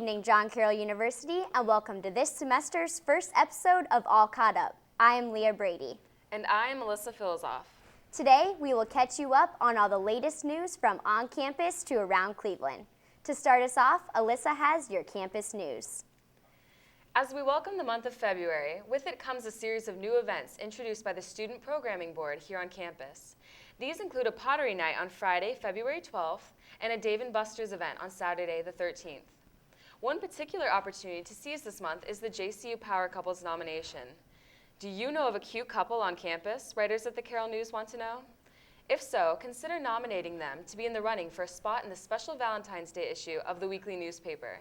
evening, John Carroll University, and welcome to this semester's first episode of All Caught Up. I am Leah Brady. And I am Elissa Filozof. Today, we will catch you up on all the latest news from on campus to around Cleveland. To start us off, Elissa has your campus news. As we welcome the month of February, with it comes a series of new events introduced by the Student Programming Board here on campus. These include a pottery night on Friday, February 12th, and a Dave & Buster's event on Saturday, the 13th. One particular opportunity to seize this month is the JCU Power Couples nomination. Do you know of a cute couple on campus, writers at the Carroll News want to know? If so, consider nominating them to be in the running for a spot in the special Valentine's Day issue of the weekly newspaper.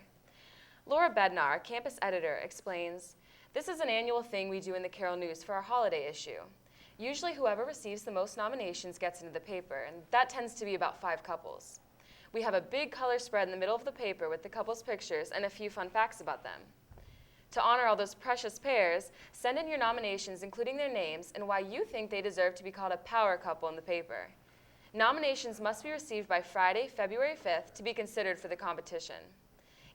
Laura Bednar, campus editor, explains, "This is an annual thing we do in the Carroll News for our holiday issue. Usually whoever receives the most nominations gets into the paper, and that tends to be about 5 couples. We have a big color spread in the middle of the paper with the couples' pictures and a few fun facts about them. To honor all those precious pairs, send in your nominations including their names and why you think they deserve to be called a power couple in the paper. Nominations must be received by Friday, February 5th to be considered for the competition.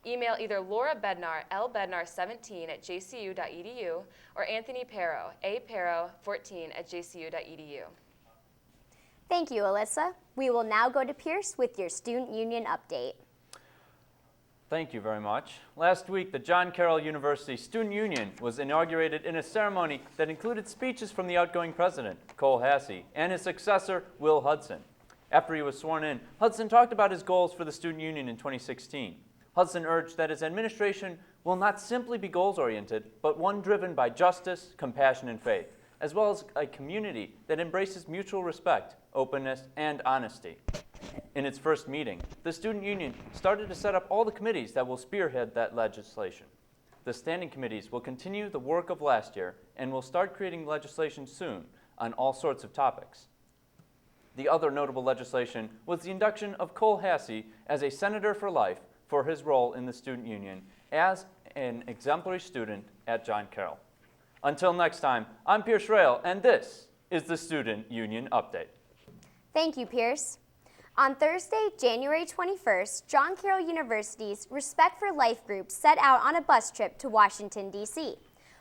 Email either Laura Bednar, lbednar17@jcu.edu, or Anthony Perro, aperro14@jcu.edu. Thank you, Elissa. We will now go to Pierce with your Student Union update. Thank you very much. Last week, the John Carroll University Student Union was inaugurated in a ceremony that included speeches from the outgoing president, Cole Hassey, and his successor, Will Hudson. After he was sworn in, Hudson talked about his goals for the Student Union in 2016. Hudson urged that his administration will not simply be goals-oriented, but one driven by justice, compassion, and faith, as well as a community that embraces mutual respect, openness, and honesty. In its first meeting, the Student Union started to set up all the committees that will spearhead that legislation. The standing committees will continue the work of last year and will start creating legislation soon on all sorts of topics. The other notable legislation was the induction of Cole Hassey as a senator for life for his role in the Student Union as an exemplary student at John Carroll. Until next time, I'm Srail, and this is the Student Union Update. Thank you, Pierce. On Thursday, January 21st, John Carroll University's Respect for Life group set out on a bus trip to Washington, D.C.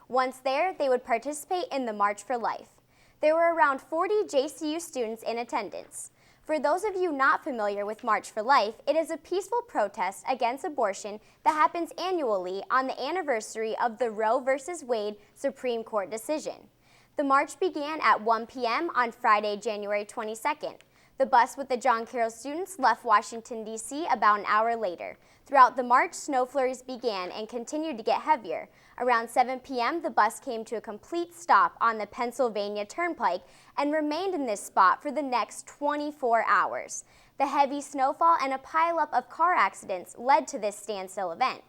Once there, they would participate in the March for Life. There were around 40 JCU students in attendance. For those of you not familiar with March for Life, it is a peaceful protest against abortion that happens annually on the anniversary of the Roe v. Wade Supreme Court decision. The march began at 1 p.m. on Friday, January 22nd. The bus with the John Carroll students left Washington, D.C. about an hour later. Throughout the march, snow flurries began and continued to get heavier. Around 7 p.m., the bus came to a complete stop on the Pennsylvania Turnpike and remained in this spot for the next 24 hours. The heavy snowfall and a pileup of car accidents led to this standstill event.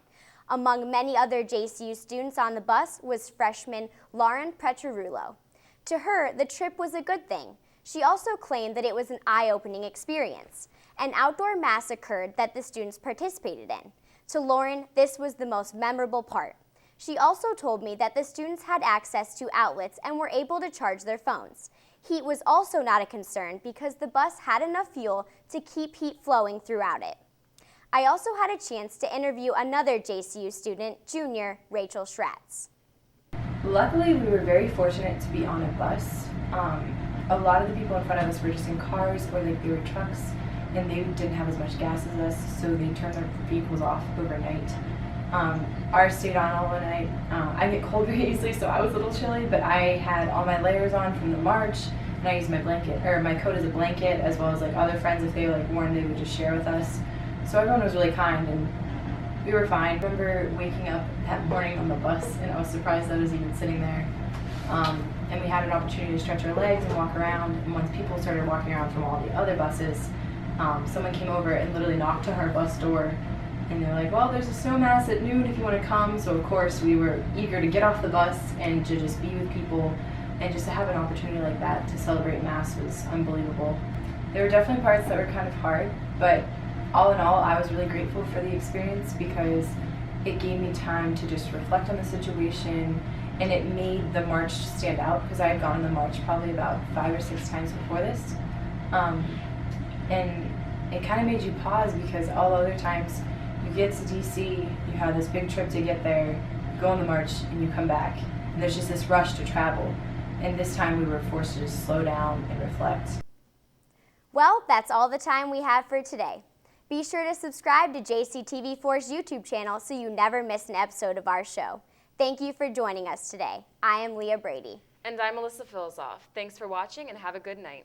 Among many other JCU students on the bus was freshman Lauren Petrarulo. To her, the trip was a good thing. She also claimed that it was an eye-opening experience. An outdoor mass occurred that the students participated in. To Lauren, this was the most memorable part. She also told me that the students had access to outlets and were able to charge their phones. Heat was also not a concern because the bus had enough fuel to keep heat flowing throughout it. I also had a chance to interview another JCU student, junior Rachel Schratz. Luckily, we were very fortunate to be on a bus. A lot of the people in front of us were just in cars or like they were trucks, and they didn't have as much gas as us, so they turned their vehicles off overnight. Ours stayed on all night. I get cold very easily, so I was a little chilly, but I had all my layers on from the march, and I used my blanket or my coat as a blanket, as well as like other friends, if they like warned, they would just share with us. So everyone was really kind, and we were fine. I remember waking up that morning on the bus, and I was surprised that I was even sitting there. And we had an opportunity to stretch our legs and walk around, and once people started walking around from all the other buses, someone came over and literally knocked on our bus door, and they were like, well, there's a snow mass at noon if you want to come. So of course we were eager to get off the bus and to just be with people, and just to have an opportunity like that to celebrate Mass was unbelievable. There were definitely parts that were kind of hard, but all in all, I was really grateful for the experience because it gave me time to just reflect on the situation, and it made the march stand out because I had gone to the march probably about 5 or 6 times before this. And it kind of made you pause because all other times You get to DC, you have this big trip to get there, you go on the march, and you come back. And there's just this rush to travel. And this time we were forced to just slow down and reflect. Well, that's all the time we have for today. Be sure to subscribe to JCTV4's YouTube channel so you never miss an episode of our show. Thank you for joining us today. I am Leah Brady. And I'm Elissa Filozof. Thanks for watching and have a good night.